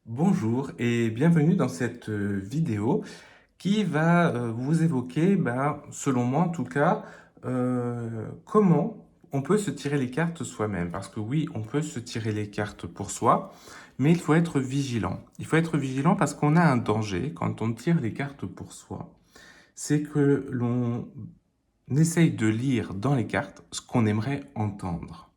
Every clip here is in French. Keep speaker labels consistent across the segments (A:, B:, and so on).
A: Bonjour et bienvenue dans cette vidéo qui va vous évoquer, selon moi en tout cas, comment on peut se tirer les cartes soi-même. Parce que oui, on peut se tirer les cartes pour soi, mais il faut être vigilant. Il faut être vigilant parce qu'on a un danger quand on tire les cartes pour soi. C'est que l'on essaye de lire dans les cartes ce qu'on aimerait entendre.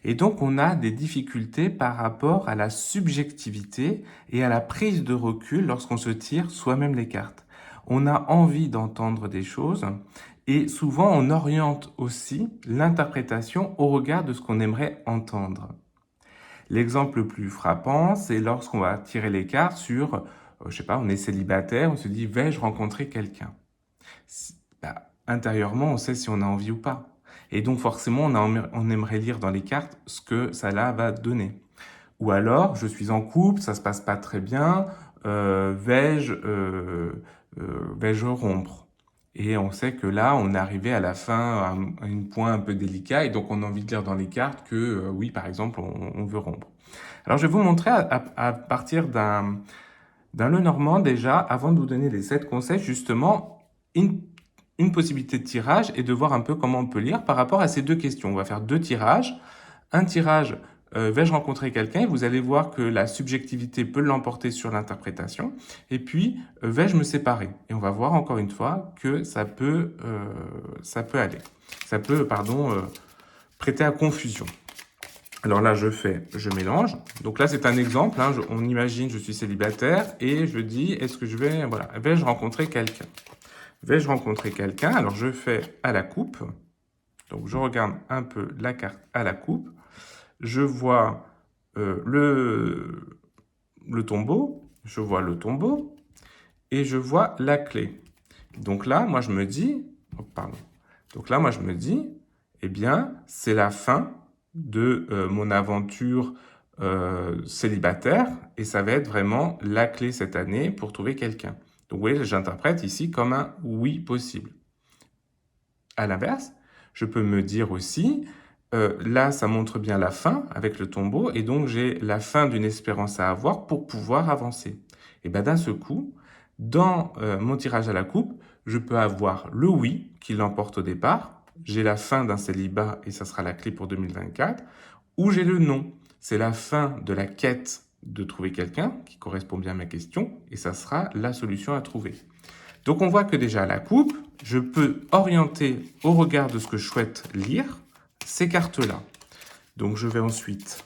A: Et donc, on a des difficultés par rapport à la subjectivité et à la prise de recul lorsqu'on se tire soi-même les cartes. On a envie d'entendre des choses et souvent on oriente aussi l'interprétation au regard de ce qu'on aimerait entendre. L'exemple le plus frappant, c'est lorsqu'on va tirer les cartes sur, je sais pas, on est célibataire, on se dit, vais-je rencontrer quelqu'un? Intérieurement, on sait si on a envie ou pas. Et donc forcément, on aimerait lire dans les cartes ce que ça là va donner. Ou alors, je suis en couple, ça se passe pas très bien, vais-je rompre? Et on sait que là, on est arrivé à la fin, à un point un peu délicat, et donc on a envie de lire dans les cartes que oui, par exemple, on veut rompre. Alors je vais vous montrer à partir d'un Lenormand déjà, avant de vous donner les 7 conseils, justement, une possibilité de tirage et de voir un peu comment on peut lire par rapport à ces deux questions. On va faire deux tirages. Un tirage, vais-je rencontrer quelqu'un? Et vous allez voir que la subjectivité peut l'emporter sur l'interprétation. Et puis, vais-je me séparer? Et on va voir encore une fois que ça peut aller. Ça peut, prêter à confusion. Alors là, je mélange. Donc là, c'est un exemple. On imagine, je suis célibataire et je dis, vais-je rencontrer quelqu'un? Vais-je rencontrer quelqu'un? Alors je fais à la coupe. Donc je regarde un peu la carte à la coupe. Je vois le tombeau. Je vois le tombeau. Et je vois la clé. Donc là, moi je me dis, oh, pardon. Donc là, moi je me dis, eh bien, c'est la fin de mon aventure célibataire et ça va être vraiment la clé cette année pour trouver quelqu'un. Donc vous voyez, j'interprète ici comme un oui possible. À l'inverse, je peux me dire aussi, là, ça montre bien la fin avec le tombeau, et donc j'ai la fin d'une espérance à avoir pour pouvoir avancer. Et bien d'un seul coup, dans mon tirage à la coupe, je peux avoir le oui qui l'emporte au départ, j'ai la fin d'un célibat et ça sera la clé pour 2024, ou j'ai le non, c'est la fin de la quête de trouver quelqu'un qui correspond bien à ma question, et ça sera la solution à trouver. Donc on voit que déjà à la coupe, je peux orienter au regard de ce que je souhaite lire ces cartes-là. Donc je vais ensuite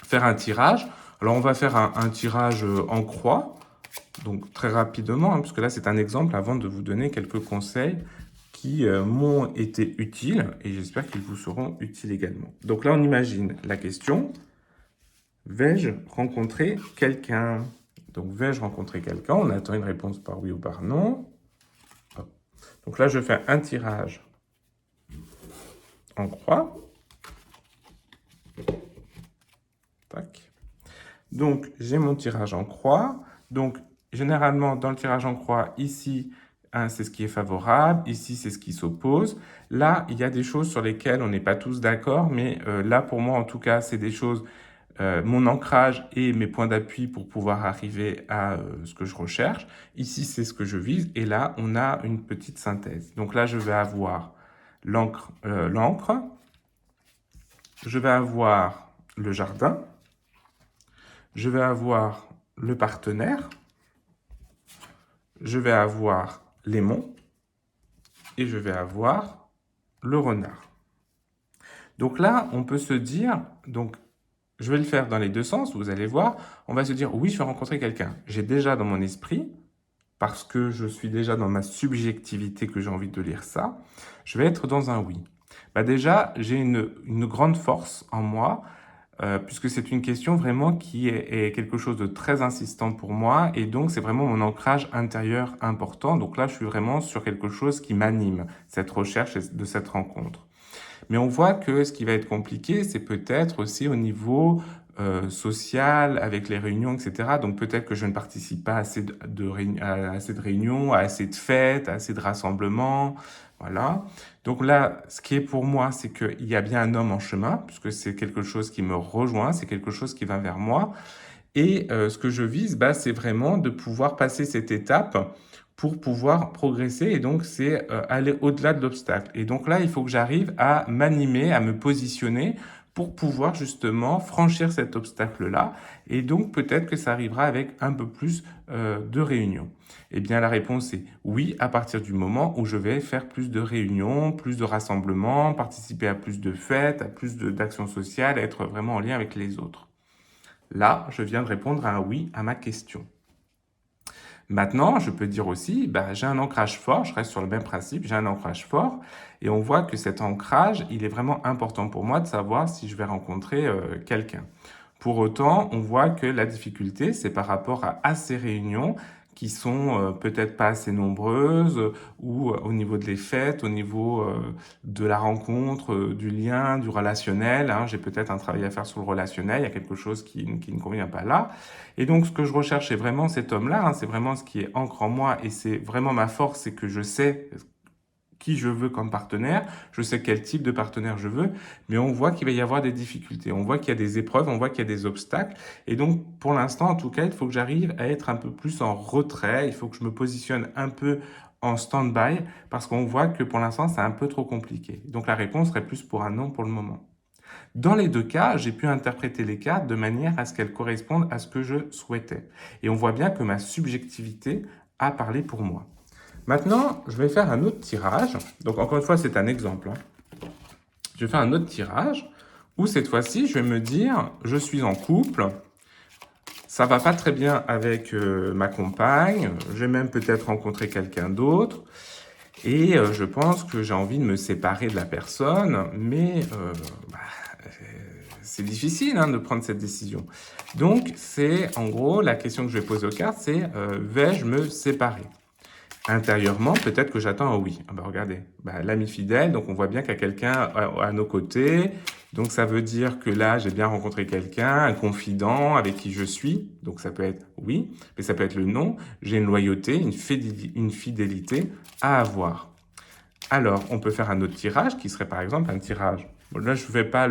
A: faire un tirage. Alors on va faire un tirage en croix, donc très rapidement, puisque là c'est un exemple avant de vous donner quelques conseils qui m'ont été utiles et j'espère qu'ils vous seront utiles également. Donc là on imagine la question, vais-je rencontrer quelqu'un? Donc vais-je rencontrer quelqu'un? On attend une réponse par oui ou par non. Donc là, je fais un tirage en croix. Tac. Donc, j'ai mon tirage en croix. Donc, généralement, dans le tirage en croix, ici, c'est ce qui est favorable. Ici, c'est ce qui s'oppose. Là, il y a des choses sur lesquelles on n'est pas tous d'accord. Mais là, pour moi, en tout cas, c'est des choses, mon ancrage et mes points d'appui pour pouvoir arriver à ce que je recherche. Ici, c'est ce que je vise. Et là, on a une petite synthèse. Donc là, je vais avoir l'encre, je vais avoir le jardin, je vais avoir le partenaire, je vais avoir les monts et je vais avoir le renard. Donc là, on peut se dire, donc je vais le faire dans les deux sens, vous allez voir, on va se dire, oui, je vais rencontrer quelqu'un. J'ai déjà dans mon esprit, parce que je suis déjà dans ma subjectivité que j'ai envie de lire ça, je vais être dans un oui. Déjà, j'ai une grande force en moi, puisque c'est une question vraiment qui est quelque chose de très insistant pour moi, et donc c'est vraiment mon ancrage intérieur important. Donc là, je suis vraiment sur quelque chose qui m'anime, cette recherche de cette rencontre. Mais on voit que ce qui va être compliqué, c'est peut-être aussi au niveau social, avec les réunions, etc. Donc peut-être que je ne participe pas à à assez de réunions, à assez de fêtes, à assez de rassemblements. Voilà. Donc là, ce qui est pour moi, c'est qu'il y a bien un homme en chemin, puisque c'est quelque chose qui me rejoint, c'est quelque chose qui va vers moi. Et ce que je vise, c'est vraiment de pouvoir passer cette étape pour pouvoir progresser. Et donc, c'est aller au-delà de l'obstacle. Et donc là, il faut que j'arrive à m'animer, à me positionner pour pouvoir justement franchir cet obstacle-là. Et donc, peut-être que ça arrivera avec un peu plus de réunions. Eh bien, la réponse est oui, à partir du moment où je vais faire plus de réunions, plus de rassemblements, participer à plus de fêtes, à plus d'actions sociales, être vraiment en lien avec les autres. Là, je viens de répondre à un oui à ma question. Maintenant, je peux dire aussi, j'ai un ancrage fort, je reste sur le même principe, j'ai un ancrage fort, et on voit que cet ancrage, il est vraiment important pour moi de savoir si je vais rencontrer quelqu'un. Pour autant, on voit que la difficulté, c'est par rapport à ces réunions qui sont peut-être pas assez nombreuses, ou au niveau de les fêtes, au niveau de la rencontre, du lien, du relationnel. J'ai peut-être un travail à faire sur le relationnel, il y a quelque chose qui ne convient pas là. Et donc, ce que je recherche, c'est vraiment cet homme-là, c'est vraiment ce qui est ancre en moi, et c'est vraiment ma force, c'est que je sais qui je veux comme partenaire, je sais quel type de partenaire je veux, mais on voit qu'il va y avoir des difficultés, on voit qu'il y a des épreuves, on voit qu'il y a des obstacles, et donc pour l'instant en tout cas, il faut que j'arrive à être un peu plus en retrait, il faut que je me positionne un peu en stand-by, parce qu'on voit que pour l'instant c'est un peu trop compliqué. Donc la réponse serait plus pour un non pour le moment. Dans les deux cas, j'ai pu interpréter les cartes de manière à ce qu'elles correspondent à ce que je souhaitais. Et on voit bien que ma subjectivité a parlé pour moi. Maintenant, je vais faire un autre tirage. Donc, encore une fois, c'est un exemple. Je vais faire un autre tirage où cette fois-ci, je vais me dire, je suis en couple, ça va pas très bien avec ma compagne, j'ai même peut-être rencontré quelqu'un d'autre, et je pense que j'ai envie de me séparer de la personne, mais c'est difficile de prendre cette décision. Donc, c'est en gros, la question que je vais poser aux cartes, c'est vais-je me séparer? Intérieurement, peut-être que j'attends un oui. Regardez, l'ami fidèle, donc on voit bien qu'il y a quelqu'un à nos côtés. Donc ça veut dire que là, j'ai bien rencontré quelqu'un, un confident avec qui je suis. Donc ça peut être oui, mais ça peut être le non. J'ai une loyauté, une fidélité à avoir. Alors, on peut faire un autre tirage qui serait par exemple un tirage. Bon, là, je ne fais pas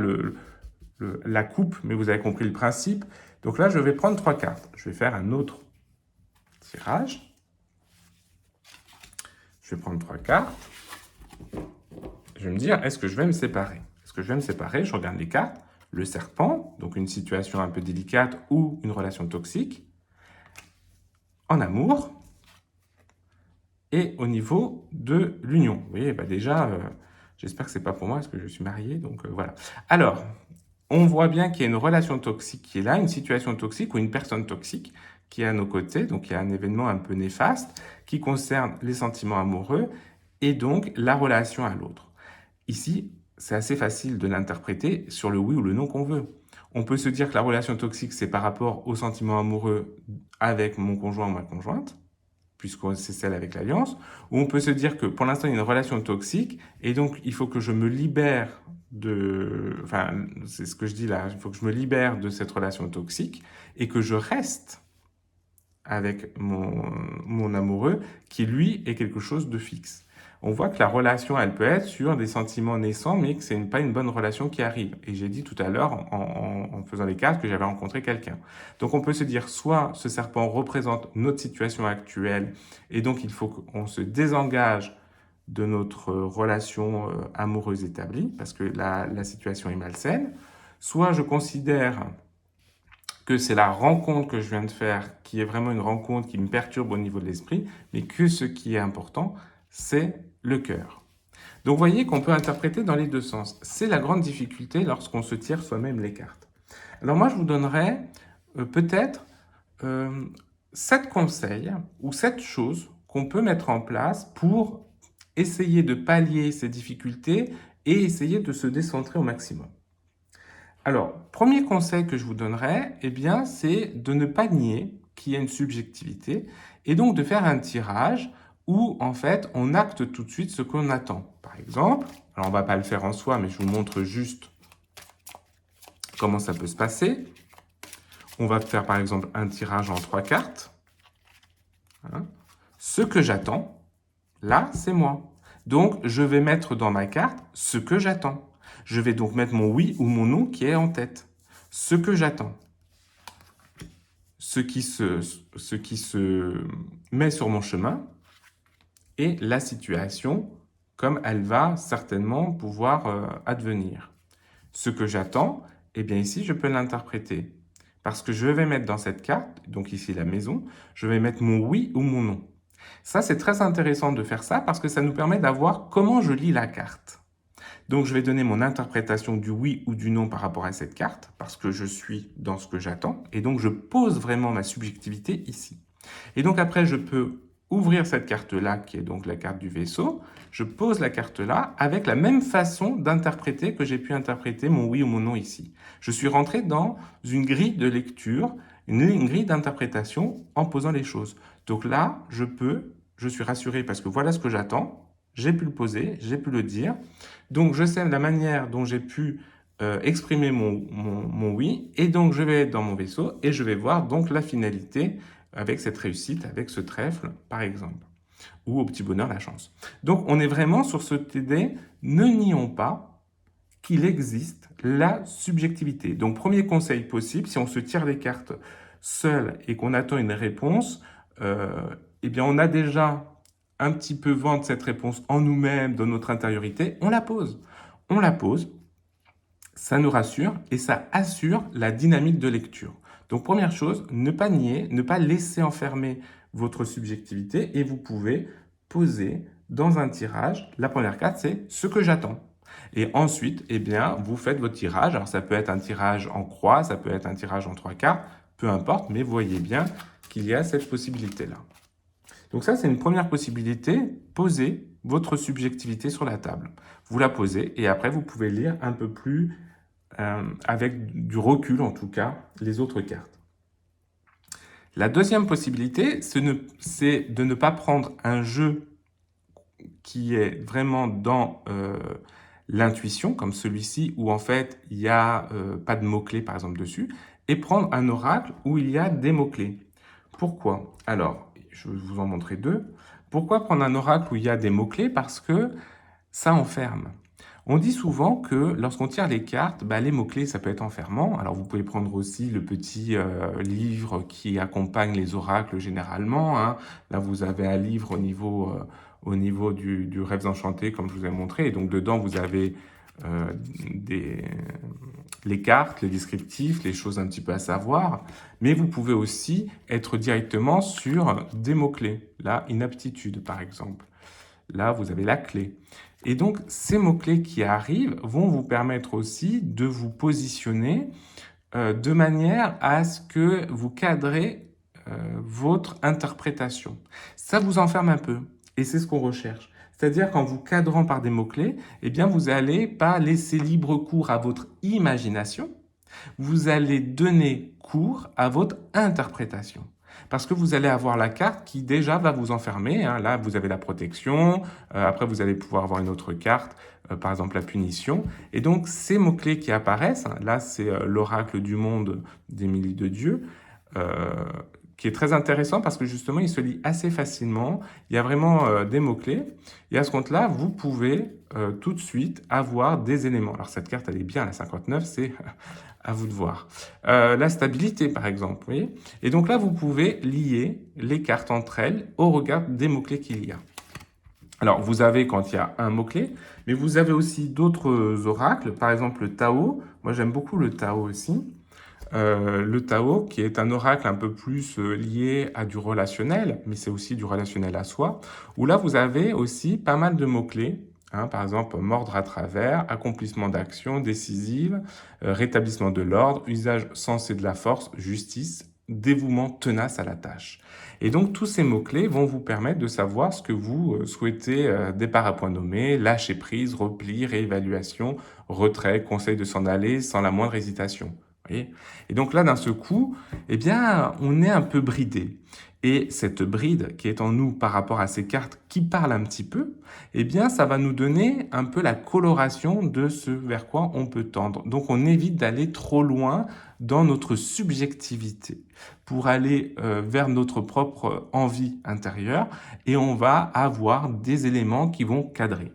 A: la coupe, mais vous avez compris le principe. Donc là, je vais prendre 3 cartes. Je vais faire un autre tirage. Je vais prendre 3 cartes. Je vais me dire, est-ce que je vais me séparer? Est-ce que je vais me séparer? Je regarde les cartes. Le serpent, donc une situation un peu délicate ou une relation toxique. En amour. Et au niveau de l'union. Vous voyez, déjà, j'espère que c'est pas pour moi parce que je suis marié. Donc voilà. Alors, on voit bien qu'il y a une relation toxique qui est là, une situation toxique ou une personne toxique qui est à nos côtés. Donc, il y a un événement un peu néfaste qui concerne les sentiments amoureux et donc la relation à l'autre. Ici, c'est assez facile de l'interpréter sur le oui ou le non qu'on veut. On peut se dire que la relation toxique, c'est par rapport aux sentiments amoureux avec mon conjoint ou ma conjointe, puisque c'est celle avec l'alliance, ou on peut se dire que pour l'instant, il y a une relation toxique, et donc il faut que je me libère c'est ce que je dis là, il faut que je me libère de cette relation toxique, et que je reste avec mon amoureux, qui lui est quelque chose de fixe. On voit que la relation, elle peut être sur des sentiments naissants, mais que ce n'est pas une bonne relation qui arrive. Et j'ai dit tout à l'heure, en faisant les cartes, que j'avais rencontré quelqu'un. Donc on peut se dire, soit ce serpent représente notre situation actuelle, et donc il faut qu'on se désengage de notre relation amoureuse établie, parce que la situation est malsaine. Soit je considère que c'est la rencontre que je viens de faire qui est vraiment une rencontre qui me perturbe au niveau de l'esprit, mais que ce qui est important, c'est le cœur. Donc vous voyez qu'on peut interpréter dans les deux sens. C'est la grande difficulté lorsqu'on se tire soi-même les cartes. Alors moi, je vous donnerais peut-être 7 conseils ou 7 choses qu'on peut mettre en place pour essayer de pallier ces difficultés et essayer de se décentrer au maximum. Alors, premier conseil que je vous donnerais, c'est de ne pas nier qu'il y a une subjectivité et donc de faire un tirage où, en fait, on acte tout de suite ce qu'on attend. Par exemple, alors on ne va pas le faire en soi, mais je vous montre juste comment ça peut se passer. On va faire, par exemple, un tirage en 3 cartes. Hein. Ce que j'attends, là, c'est moi. Donc, je vais mettre dans ma carte ce que j'attends. Je vais donc mettre mon oui ou mon non qui est en tête. Ce que j'attends. ce qui se met sur mon chemin et la situation comme elle va certainement pouvoir advenir. Ce que j'attends, eh bien ici, je peux l'interpréter. Parce que je vais mettre dans cette carte, donc ici la maison, je vais mettre mon oui ou mon non. Ça, c'est très intéressant de faire ça parce que ça nous permet d'avoir comment je lis la carte. Donc, je vais donner mon interprétation du oui ou du non par rapport à cette carte parce que je suis dans ce que j'attends. Et donc, je pose vraiment ma subjectivité ici. Et donc, après, je peux ouvrir cette carte-là, qui est donc la carte du vaisseau. Je pose la carte-là avec la même façon d'interpréter que j'ai pu interpréter mon oui ou mon non ici. Je suis rentré dans une grille de lecture, une grille d'interprétation en posant les choses. Donc là, je suis rassuré parce que voilà ce que j'attends. J'ai pu le poser, j'ai pu le dire. Donc, je sais la manière dont j'ai pu exprimer mon oui. Et donc, je vais être dans mon vaisseau et je vais voir donc la finalité avec cette réussite, avec ce trèfle, par exemple. Ou au petit bonheur, la chance. Donc, on est vraiment sur ce TD. Ne nions pas qu'il existe la subjectivité. Donc, premier conseil possible, si on se tire les cartes seul et qu'on attend une réponse, eh bien, on a déjà un petit peu vent de cette réponse en nous-mêmes, dans notre intériorité, on la pose. On la pose, ça nous rassure et ça assure la dynamique de lecture. Donc première chose, ne pas nier, ne pas laisser enfermer votre subjectivité et vous pouvez poser dans un tirage, la première carte c'est ce que j'attends. Et ensuite, eh bien, vous faites votre tirage. Alors ça peut être un tirage en croix, ça peut être un tirage en 3 cartes, peu importe, mais voyez bien qu'il y a cette possibilité-là. Donc ça, c'est une première possibilité. Posez votre subjectivité sur la table. Vous la posez et après, vous pouvez lire un peu plus, avec du recul en tout cas, les autres cartes. La deuxième possibilité, c'est de ne pas prendre un jeu qui est vraiment dans l'intuition, comme celui-ci, où en fait, il n'y a pas de mots-clés, par exemple, dessus, et prendre un oracle où il y a des mots-clés. Pourquoi? Alors, je vais vous en montrer deux. Pourquoi prendre un oracle où il y a des mots-clés? Parce que ça enferme. On dit souvent que lorsqu'on tire les cartes, les mots-clés, ça peut être enfermant. Alors, vous pouvez prendre aussi le petit livre qui accompagne les oracles généralement. Hein. Là, vous avez un livre au niveau du Rêves enchantés, comme je vous ai montré. Et donc, dedans, vous avez les cartes, les descriptifs, les choses un petit peu à savoir. Mais vous pouvez aussi être directement sur des mots-clés. Là, inaptitude, par exemple. Là, vous avez la clé. Et donc, ces mots-clés qui arrivent vont vous permettre aussi de vous positionner de manière à ce que vous cadrez votre interprétation. Ça vous enferme un peu, et c'est ce qu'on recherche. C'est-à-dire qu'en vous cadrant par des mots-clés, eh bien, vous n'allez pas laisser libre cours à votre imagination, vous allez donner cours à votre interprétation. Parce que vous allez avoir la carte qui déjà va vous enfermer. Hein. Là, vous avez la protection. Après, vous allez pouvoir avoir une autre carte, par exemple la punition. Et donc, ces mots-clés qui apparaissent, hein, là, c'est l'oracle du monde d'Émilie de Dieu, qui est très intéressant parce que justement, il se lit assez facilement. Il y a vraiment des mots-clés. Et à ce compte-là, vous pouvez tout de suite avoir des éléments. Alors, cette carte, elle est bien, la 59, c'est à vous de voir. La stabilité, par exemple, vous voyez. Et donc là, vous pouvez lier les cartes entre elles au regard des mots-clés qu'il y a. Alors, vous avez quand il y a un mot-clé, mais vous avez aussi d'autres oracles, par exemple le Tao. Moi, j'aime beaucoup le Tao aussi. Le Tao, qui est un oracle un peu plus lié à du relationnel, mais c'est aussi du relationnel à soi, où là, vous avez aussi pas mal de mots-clés. Hein, par exemple, mordre à travers, accomplissement d'actions décisives, rétablissement de l'ordre, usage sensé de la force, justice, dévouement tenace à la tâche. Et donc, tous ces mots-clés vont vous permettre de savoir ce que vous souhaitez, départ à point nommé, lâcher prise, repli, réévaluation, retrait, conseil de s'en aller sans la moindre hésitation. Voyez. Et donc là, d'un seul coup, eh bien, on est un peu bridé. Et cette bride qui est en nous par rapport à ces cartes qui parlent un petit peu, eh bien, ça va nous donner un peu la coloration de ce vers quoi on peut tendre. Donc, on évite d'aller trop loin dans notre subjectivité pour aller vers notre propre envie intérieure et on va avoir des éléments qui vont cadrer.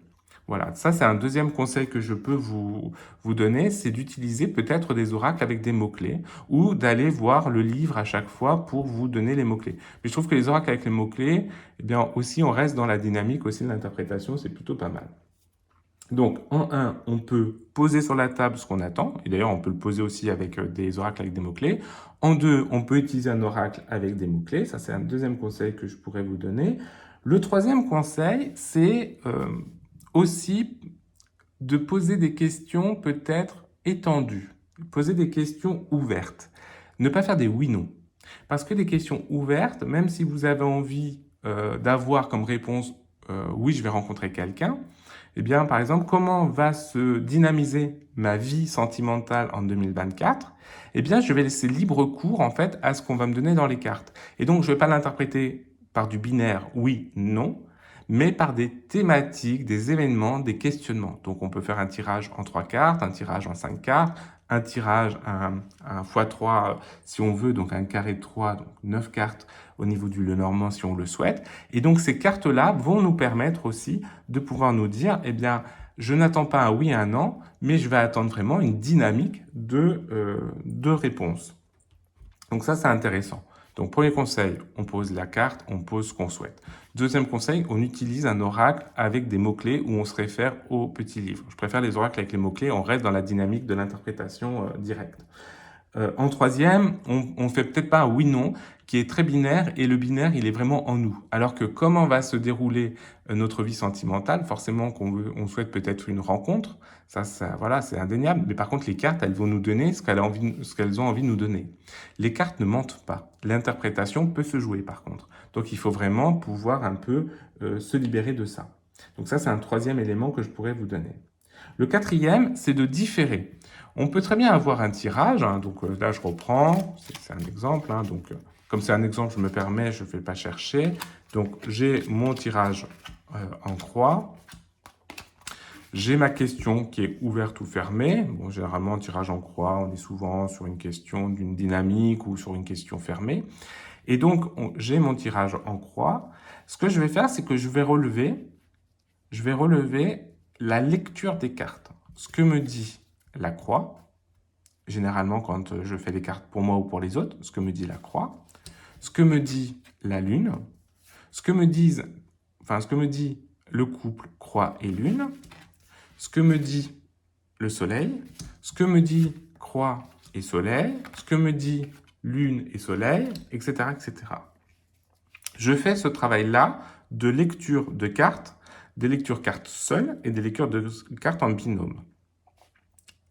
A: Voilà, ça c'est un deuxième conseil que je peux vous donner, c'est d'utiliser peut-être des oracles avec des mots-clés ou d'aller voir le livre à chaque fois pour vous donner les mots-clés. Mais je trouve que les oracles avec les mots-clés, eh bien aussi on reste dans la dynamique aussi de l'interprétation, c'est plutôt pas mal. Donc, en 1, on peut poser sur la table ce qu'on attend, et d'ailleurs, on peut le poser aussi avec des oracles avec des mots-clés. En 2, on peut utiliser un oracle avec des mots-clés. Ça, c'est un deuxième conseil que je pourrais vous donner. Le troisième conseil, c'est aussi de poser des questions peut-être étendues, poser des questions ouvertes. Ne pas faire des oui-non. Parce que les questions ouvertes, même si vous avez envie d'avoir comme réponse oui, je vais rencontrer quelqu'un, eh bien, par exemple, comment va se dynamiser ma vie sentimentale en 2024? Eh bien, je vais laisser libre cours, en fait, à ce qu'on va me donner dans les cartes. Et donc, je ne vais pas l'interpréter par du binaire oui, non, mais par des thématiques, des événements, des questionnements. Donc, on peut faire un tirage en 3 cartes, un tirage en 5 cartes, un tirage, un x3 si on veut, donc un carré de 3, donc 9 cartes au niveau du Lenormand si on le souhaite. Et donc ces cartes-là vont nous permettre aussi de pouvoir nous dire, eh bien, je n'attends pas un oui et un non, mais je vais attendre vraiment une dynamique de réponse. Donc ça, c'est intéressant. Donc premier conseil, on pose la carte, on pose ce qu'on souhaite. Deuxième conseil, on utilise un oracle avec des mots-clés où on se réfère au petit livre. Je préfère les oracles avec les mots-clés, on reste dans la dynamique de l'interprétation directe. En troisième, on fait peut-être pas un oui-non qui est très binaire et le binaire, il est vraiment en nous. Alors que comment va se dérouler notre vie sentimentale, forcément on souhaite peut-être une rencontre, voilà, c'est indéniable. Mais par contre, les cartes, elles vont nous donner ce qu'elles ont envie de nous donner. Les cartes ne mentent pas. L'interprétation peut se jouer par contre. Donc il faut vraiment pouvoir un peu se libérer de ça. Donc ça, c'est un troisième élément que je pourrais vous donner. Le quatrième, c'est de différer. On peut très bien avoir un tirage, hein, donc là je reprends, c'est un exemple, hein, donc comme c'est un exemple, je me permets, je ne vais pas chercher. Donc j'ai mon tirage en croix, j'ai ma question qui est ouverte ou fermée. Bon, généralement, un tirage en croix, on est souvent sur une question d'une dynamique ou sur une question fermée. Et donc, j'ai mon tirage en croix. Ce que je vais faire, c'est que je vais relever la lecture des cartes. Ce que me dit la croix, généralement quand je fais des cartes pour moi ou pour les autres, ce que me dit la croix, ce que me dit la lune, ce que me dit le couple croix et lune, ce que me dit le soleil, ce que me dit croix et soleil, ce que me dit lune et soleil, etc., etc. Je fais ce travail-là de lecture de cartes, des lectures cartes seules et des lectures de cartes en binôme.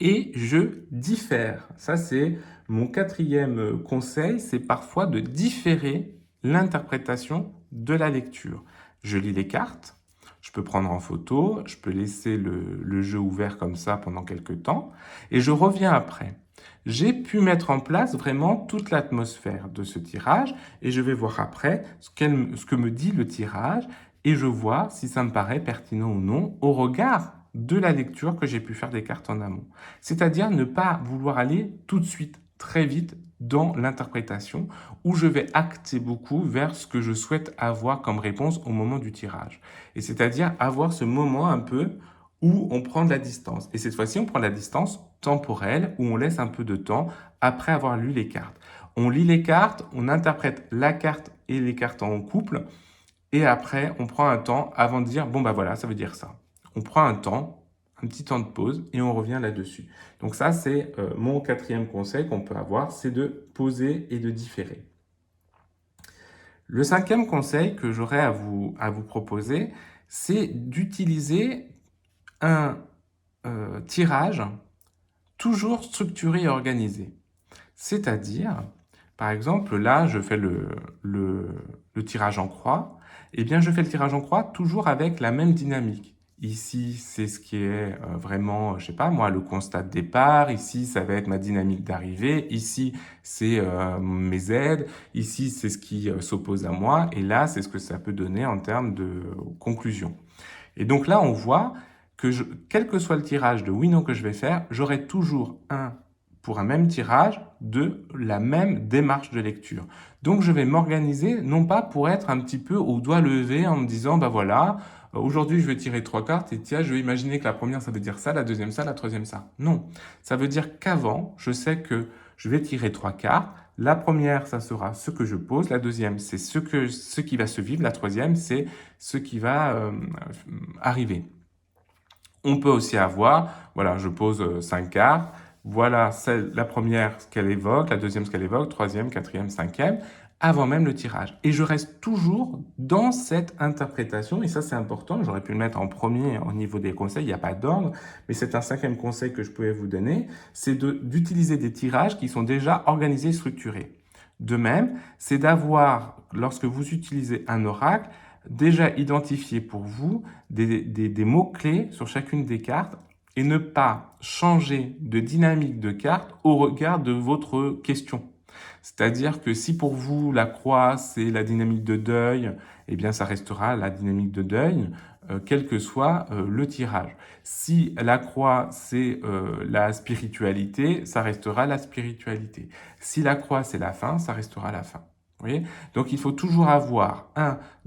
A: Et je diffère. Ça, c'est mon quatrième conseil, c'est parfois de différer l'interprétation de la lecture. Je lis les cartes, je peux prendre en photo, je peux laisser le jeu ouvert comme ça pendant quelques temps, et je reviens après. J'ai pu mettre en place vraiment toute l'atmosphère de ce tirage, et je vais voir après ce que me dit le tirage, et je vois si ça me paraît pertinent ou non au regard de la lecture que j'ai pu faire des cartes en amont. C'est-à-dire ne pas vouloir aller tout de suite, très vite, dans l'interprétation, où je vais acter beaucoup vers ce que je souhaite avoir comme réponse au moment du tirage. Et c'est-à-dire avoir ce moment un peu où on prend de la distance. Et cette fois-ci, on prend de la distance temporelle, où on laisse un peu de temps après avoir lu les cartes. On lit les cartes, on interprète la carte et les cartes en couple, et après, on prend un temps avant de dire, bon bah voilà, ça veut dire ça. On prend un temps, un petit temps de pause, et on revient là-dessus. Donc ça, c'est mon quatrième conseil qu'on peut avoir, c'est de poser et de différer. Le cinquième conseil que j'aurais à vous proposer, c'est d'utiliser un tirage toujours structuré et organisé. C'est-à-dire, par exemple, là, je fais le tirage en croix. Eh bien, je fais le tirage en croix toujours avec la même dynamique. Ici, c'est ce qui est vraiment, je sais pas moi, le constat de départ. Ici, ça va être ma dynamique d'arrivée. Ici, c'est mes aides. Ici, c'est ce qui s'oppose à moi. Et là, c'est ce que ça peut donner en termes de conclusion. Et donc là, on voit que quel que soit le tirage de oui-non que je vais faire, j'aurai toujours un pour un même tirage de la même démarche de lecture. Donc je vais m'organiser, non pas pour être un petit peu au doigt levé en me disant, bah voilà, aujourd'hui je vais tirer 3 cartes et tiens, je vais imaginer que la première ça veut dire ça, la deuxième ça, la troisième ça. Non, ça veut dire qu'avant, je sais que je vais tirer 3 cartes. La première, ça sera ce que je pose. La deuxième, c'est ce qui va se vivre. La troisième, c'est ce qui va arriver. On peut aussi avoir, voilà, je pose 5 cartes. Voilà la première, ce qu'elle évoque, la deuxième, ce qu'elle évoque, troisième, quatrième, cinquième, avant même le tirage. Et je reste toujours dans cette interprétation, et ça c'est important, j'aurais pu le mettre en premier au niveau des conseils, il n'y a pas d'ordre, mais c'est un cinquième conseil que je pouvais vous donner, c'est d'utiliser des tirages qui sont déjà organisés et structurés. De même, c'est d'avoir, lorsque vous utilisez un oracle, déjà identifié pour vous des mots-clés sur chacune des cartes et ne pas changer de dynamique de carte au regard de votre question. C'est-à-dire que si pour vous la croix c'est la dynamique de deuil, eh bien ça restera la dynamique de deuil, quel que soit le tirage. Si la croix c'est la spiritualité, ça restera la spiritualité. Si la croix c'est la fin, ça restera la fin. Vous voyez? Donc il faut toujours avoir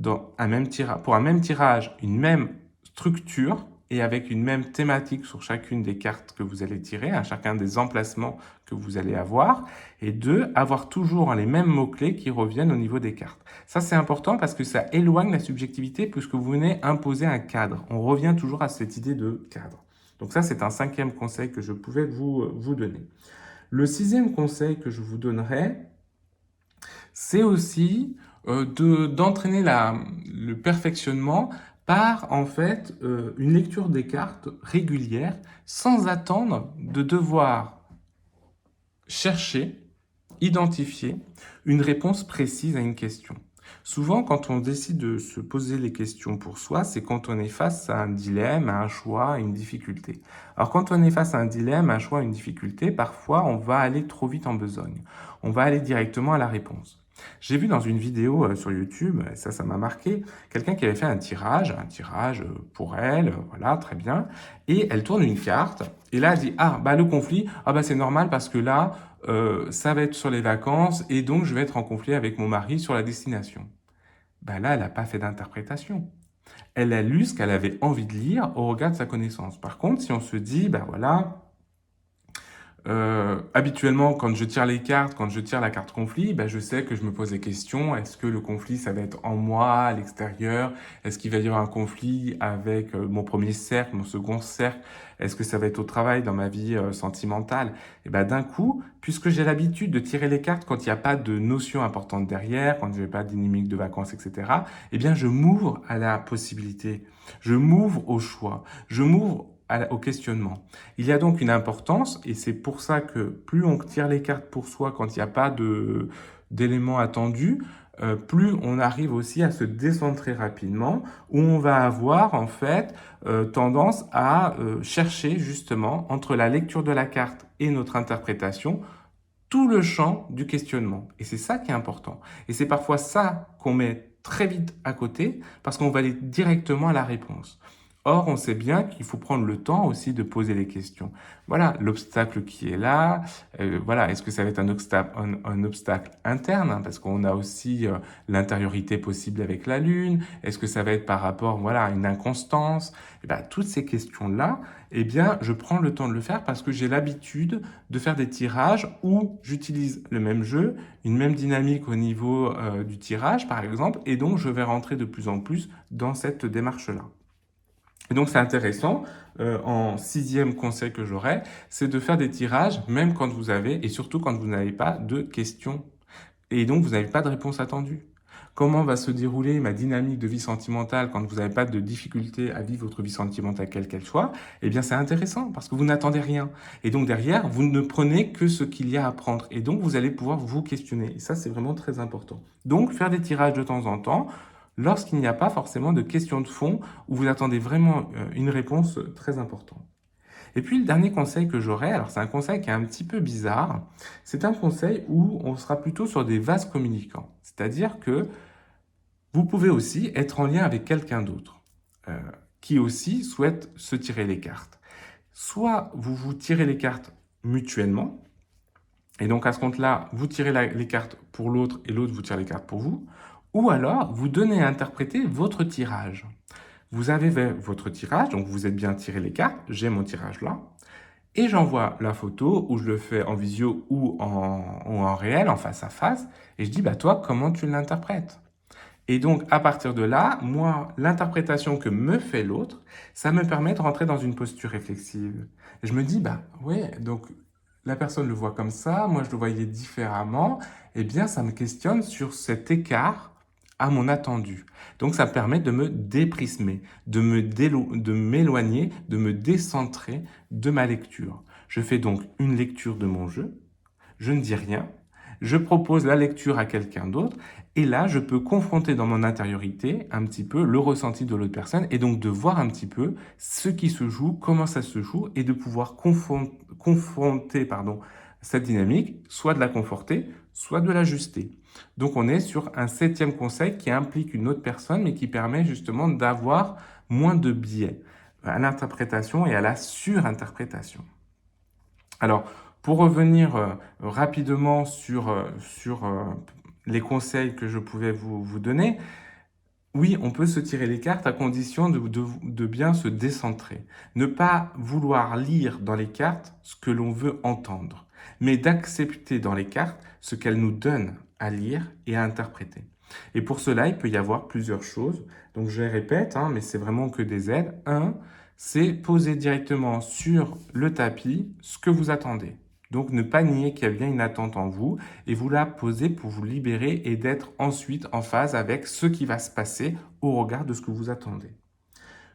A: pour un même tirage, une même structure et avec une même thématique sur chacune des cartes que vous allez tirer, à chacun des emplacements que vous allez avoir, et deux, avoir toujours les mêmes mots-clés qui reviennent au niveau des cartes. Ça, c'est important parce que ça éloigne la subjectivité puisque vous venez imposer un cadre. On revient toujours à cette idée de cadre. Donc ça, c'est un cinquième conseil que je pouvais vous donner. Le sixième conseil que je vous donnerai, c'est aussi d'entraîner le perfectionnement par en fait une lecture des cartes régulière sans attendre de devoir chercher, identifier une réponse précise à une question. Souvent, quand on décide de se poser les questions pour soi, c'est quand on est face à un dilemme, à un choix, à une difficulté. Alors, quand on est face à un dilemme, un choix, une difficulté, parfois, on va aller trop vite en besogne. On va aller directement à la réponse. J'ai vu dans une vidéo sur YouTube, et ça m'a marqué, quelqu'un qui avait fait un tirage pour elle, voilà, très bien, et elle tourne une carte, et là, elle dit, ah, bah le conflit, ah bah c'est normal parce que là, ça va être sur les vacances, et donc je vais être en conflit avec mon mari sur la destination. Ben là, elle n'a pas fait d'interprétation. Elle a lu ce qu'elle avait envie de lire au regard de sa connaissance. Par contre, si on se dit, ben voilà, habituellement, quand je tire les cartes, quand je tire la carte conflit, ben, je sais que je me pose des questions. Est-ce que le conflit, ça va être en moi, à l'extérieur? Est-ce qu'il va y avoir un conflit avec mon premier cercle, mon second cercle? Est-ce que ça va être au travail, dans ma vie sentimentale? Et ben, d'un coup, puisque j'ai l'habitude de tirer les cartes quand il n'y a pas de notion importante derrière, quand je n'ai pas d'inimique de vacances, etc., eh bien, je m'ouvre à la possibilité. Je m'ouvre au choix. Je m'ouvre au questionnement. Il y a donc une importance, et c'est pour ça que plus on tire les cartes pour soi quand il n'y a pas d'éléments attendus, plus on arrive aussi à se décentrer rapidement, où on va avoir en fait tendance à chercher justement entre la lecture de la carte et notre interprétation tout le champ du questionnement. Et c'est ça qui est important. Et c'est parfois ça qu'on met très vite à côté parce qu'on va aller directement à la réponse. Or, on sait bien qu'il faut prendre le temps aussi de poser les questions. Voilà, l'obstacle qui est là, voilà, est-ce que ça va être un obstacle interne, hein, parce qu'on a aussi l'intériorité possible avec la Lune, est-ce que ça va être par rapport, voilà, à une inconstance? Et ben, toutes ces questions-là, eh bien, je prends le temps de le faire parce que j'ai l'habitude de faire des tirages où j'utilise le même jeu, une même dynamique au niveau du tirage, par exemple, et donc je vais rentrer de plus en plus dans cette démarche-là. Et donc c'est intéressant, en sixième conseil que j'aurais, c'est de faire des tirages même quand vous avez, et surtout quand vous n'avez pas de questions, et donc vous n'avez pas de réponse attendue. Comment va se dérouler ma dynamique de vie sentimentale quand vous n'avez pas de difficulté à vivre votre vie sentimentale quelle qu'elle soit? Eh bien c'est intéressant parce que vous n'attendez rien. Et donc derrière, vous ne prenez que ce qu'il y a à prendre. Et donc vous allez pouvoir vous questionner. Et ça c'est vraiment très important. Donc faire des tirages de temps en temps, lorsqu'il n'y a pas forcément de questions de fond où vous attendez vraiment une réponse très importante. Et puis le dernier conseil que j'aurais, alors c'est un conseil qui est un petit peu bizarre, c'est un conseil où on sera plutôt sur des vases communicants. C'est-à-dire que vous pouvez aussi être en lien avec quelqu'un d'autre qui aussi souhaite se tirer les cartes. Soit vous vous tirez les cartes mutuellement, Et donc, à ce compte-là, vous tirez les cartes pour l'autre et l'autre vous tire les cartes pour vous. Ou alors, vous donnez à interpréter votre tirage. Vous avez votre tirage, donc vous êtes bien tiré les cartes. J'ai mon tirage là. Et j'envoie la photo, ou je le fais en visio ou en réel, en face à face. Et je dis, bah toi, comment tu l'interprètes? Et donc, à partir de là, moi, l'interprétation que me fait l'autre, ça me permet de rentrer dans une posture réflexive. Et je me dis, bah ouais, donc la personne le voit comme ça, moi je le voyais différemment, eh bien ça me questionne sur cet écart à mon attendu. Donc ça me permet de me déprismer, de m'éloigner, de me décentrer de ma lecture. Je fais donc une lecture de mon jeu, je ne dis rien, je propose la lecture à quelqu'un d'autre, et là, je peux confronter dans mon intériorité un petit peu le ressenti de l'autre personne, et donc de voir un petit peu ce qui se joue, comment ça se joue, et de pouvoir confronter cette dynamique, soit de la conforter, soit de l'ajuster. Donc on est sur un 7e conseil qui implique une autre personne, mais qui permet justement d'avoir moins de biais à l'interprétation et à la surinterprétation. Alors, pour revenir rapidement sur les conseils que je pouvais vous donner, oui, on peut se tirer les cartes à condition de bien se décentrer. Ne pas vouloir lire dans les cartes ce que l'on veut entendre, mais d'accepter dans les cartes ce qu'elles nous donnent à lire et à interpréter. Et pour cela, il peut y avoir plusieurs choses. Donc je les répète, hein, mais c'est vraiment que des aides. Un, c'est poser directement sur le tapis ce que vous attendez. Donc ne pas nier qu'il y a bien une attente en vous et vous la poser pour vous libérer et d'être ensuite en phase avec ce qui va se passer au regard de ce que vous attendez.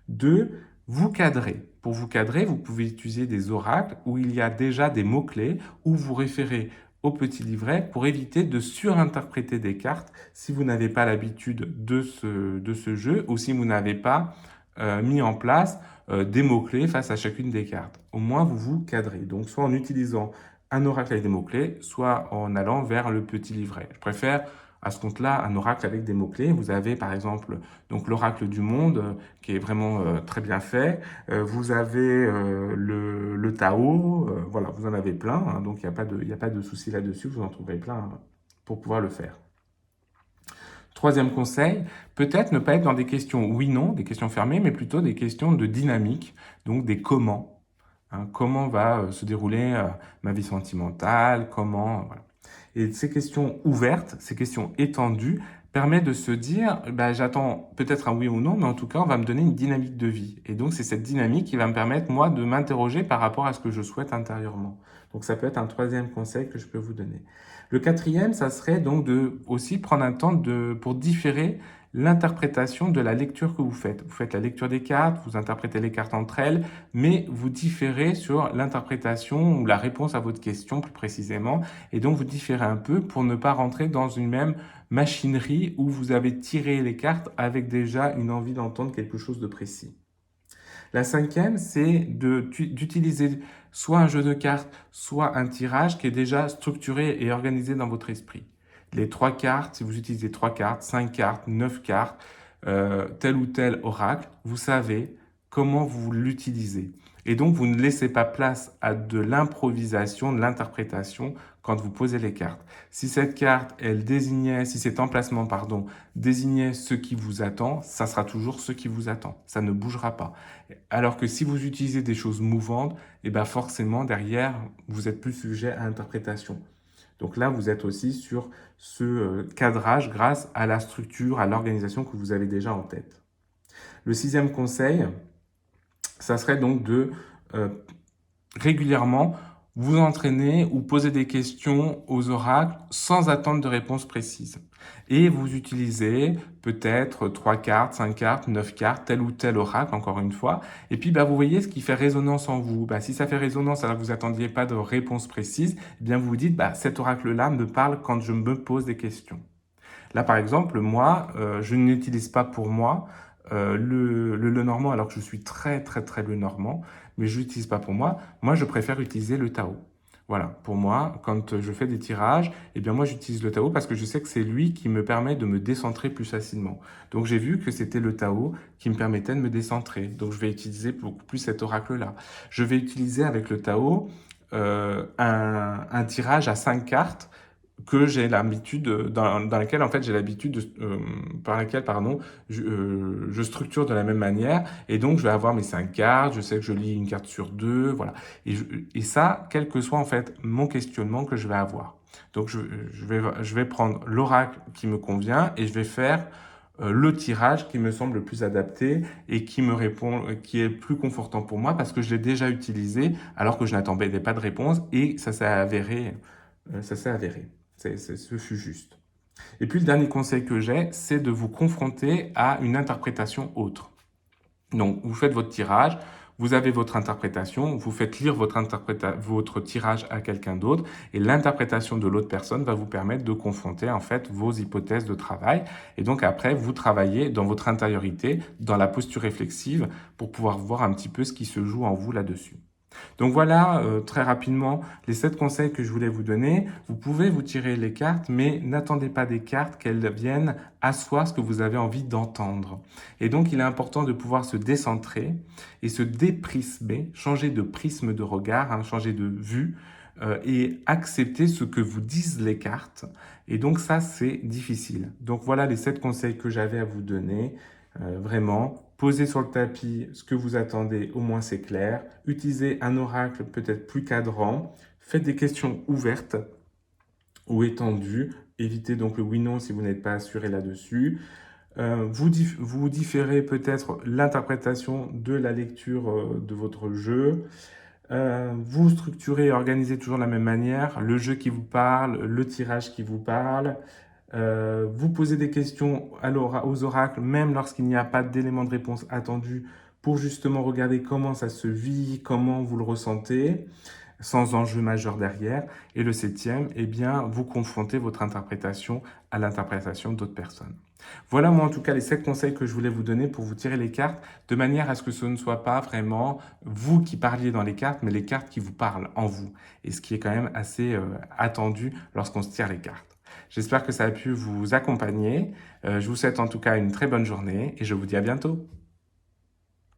A: 2, vous cadrez. Pour vous cadrer, vous pouvez utiliser des oracles où il y a déjà des mots-clés ou vous référez au petit livret pour éviter de surinterpréter des cartes si vous n'avez pas l'habitude de ce jeu ou si vous n'avez pas mis en place des mots-clés face à chacune des cartes. Au moins, vous vous cadrez. Donc, soit en utilisant un oracle avec des mots-clés, soit en allant vers le petit livret. Je préfère à ce compte-là un oracle avec des mots-clés. Vous avez par exemple donc l'oracle du monde qui est vraiment très bien fait. Vous avez le Tao, voilà, vous en avez plein, hein, donc il n'y a pas de souci là-dessus, vous en trouverez plein pour pouvoir le faire. 3e conseil, peut-être ne pas être dans des questions oui-non, des questions fermées, mais plutôt des questions de dynamique, donc des comment. Hein, comment va se dérouler ma vie sentimentale, comment... Voilà. Et ces questions ouvertes, ces questions étendues, permettent de se dire, bah, j'attends peut-être un oui ou non, mais en tout cas, on va me donner une dynamique de vie. Et donc, c'est cette dynamique qui va me permettre, moi, de m'interroger par rapport à ce que je souhaite intérieurement. Donc, ça peut être un 3e conseil que je peux vous donner. Le 4e, ça serait donc de aussi prendre un temps pour différer l'interprétation de la lecture que vous faites. Vous faites la lecture des cartes, vous interprétez les cartes entre elles, mais vous différez sur l'interprétation ou la réponse à votre question plus précisément, et donc vous différez un peu pour ne pas rentrer dans une même machinerie où vous avez tiré les cartes avec déjà une envie d'entendre quelque chose de précis. La 5e, c'est d'utiliser soit un jeu de cartes, soit un tirage qui est déjà structuré et organisé dans votre esprit. Les 3 cartes, si vous utilisez 3 cartes, 5 cartes, 9 cartes, tel ou tel oracle, vous savez comment vous l'utilisez. Et donc, vous ne laissez pas place à de l'improvisation, de l'interprétation quand vous posez les cartes. Si cette carte, si cet emplacement, désignait ce qui vous attend, ça sera toujours ce qui vous attend. Ça ne bougera pas. Alors que si vous utilisez des choses mouvantes, et ben forcément, derrière, vous êtes plus sujet à l'interprétation. Donc là, vous êtes aussi sur ce cadrage grâce à la structure, à l'organisation que vous avez déjà en tête. Le 6e conseil, ça serait donc de régulièrement vous entraîner ou poser des questions aux oracles sans attendre de réponse précise. Et vous utilisez peut-être 3 cartes, 5 cartes, 9 cartes, tel ou tel oracle, encore une fois. Et puis, vous voyez ce qui fait résonance en vous. Si ça fait résonance alors que vous n'attendiez pas de réponse précise, eh bien vous vous dites, cet oracle-là me parle quand je me pose des questions. Là, par exemple, moi, je n'utilise pas pour moi le Lenormand alors que je suis très, très, très Lenormand, mais je l'utilise pas pour moi. Moi, je préfère utiliser le Tao. Voilà, pour moi, quand je fais des tirages, eh bien moi j'utilise le Tao parce que je sais que c'est lui qui me permet de me décentrer plus facilement. Donc j'ai vu que c'était le Tao qui me permettait de me décentrer. Donc je vais utiliser beaucoup plus cet oracle-là. Je vais utiliser avec le Tao un tirage à 5 cartes que j'ai l'habitude, dans laquelle en fait j'ai l'habitude par laquelle pardon, je structure de la même manière, et donc je vais avoir mes 5 cartes, je sais que je lis une carte sur 2, voilà, et ça, quel que soit en fait mon questionnement que je vais avoir. Donc je vais prendre l'oracle qui me convient et je vais faire le tirage qui me semble le plus adapté et qui me répond, qui est plus confortant pour moi parce que je l'ai déjà utilisé alors que je n'attendais pas de réponse et ça s'est avéré, ça s'est avéré. Ce fut juste. Et puis le dernier conseil que j'ai, c'est de vous confronter à une interprétation autre. Donc vous faites votre tirage, vous avez votre interprétation, vous faites lire votre tirage à quelqu'un d'autre et l'interprétation de l'autre personne va vous permettre de confronter en fait vos hypothèses de travail. Et donc après, vous travaillez dans votre intériorité, dans la posture réflexive pour pouvoir voir un petit peu ce qui se joue en vous là-dessus. Donc voilà, très rapidement, les 7 conseils que je voulais vous donner. Vous pouvez vous tirer les cartes, mais n'attendez pas des cartes qu'elles viennent asseoir ce que vous avez envie d'entendre. Et donc, il est important de pouvoir se décentrer et se déprismer, changer de prisme de regard, hein, changer de vue, et accepter ce que vous disent les cartes. Et donc ça, c'est difficile. Donc voilà les 7 conseils que j'avais à vous donner. Vraiment, posez sur le tapis ce que vous attendez, au moins c'est clair. Utilisez un oracle peut-être plus cadrant. Faites des questions ouvertes ou étendues. Évitez donc le oui-non si vous n'êtes pas assuré là-dessus. Vous différez peut-être l'interprétation de la lecture de votre jeu. Vous structurez et organisez toujours de la même manière, le jeu qui vous parle, le tirage qui vous parle. Vous posez des questions aux oracles, même lorsqu'il n'y a pas d'éléments de réponse attendus, pour justement regarder comment ça se vit, comment vous le ressentez, sans enjeu majeur derrière. Et le 7e, eh bien, vous confrontez votre interprétation à l'interprétation d'autres personnes. Voilà, moi, en tout cas, les 7 conseils que je voulais vous donner pour vous tirer les cartes, de manière à ce que ce ne soit pas vraiment vous qui parliez dans les cartes, mais les cartes qui vous parlent en vous. Et ce qui est quand même assez attendu lorsqu'on se tire les cartes. J'espère que ça a pu vous accompagner. Je vous souhaite en tout cas une très bonne journée et je vous dis à bientôt.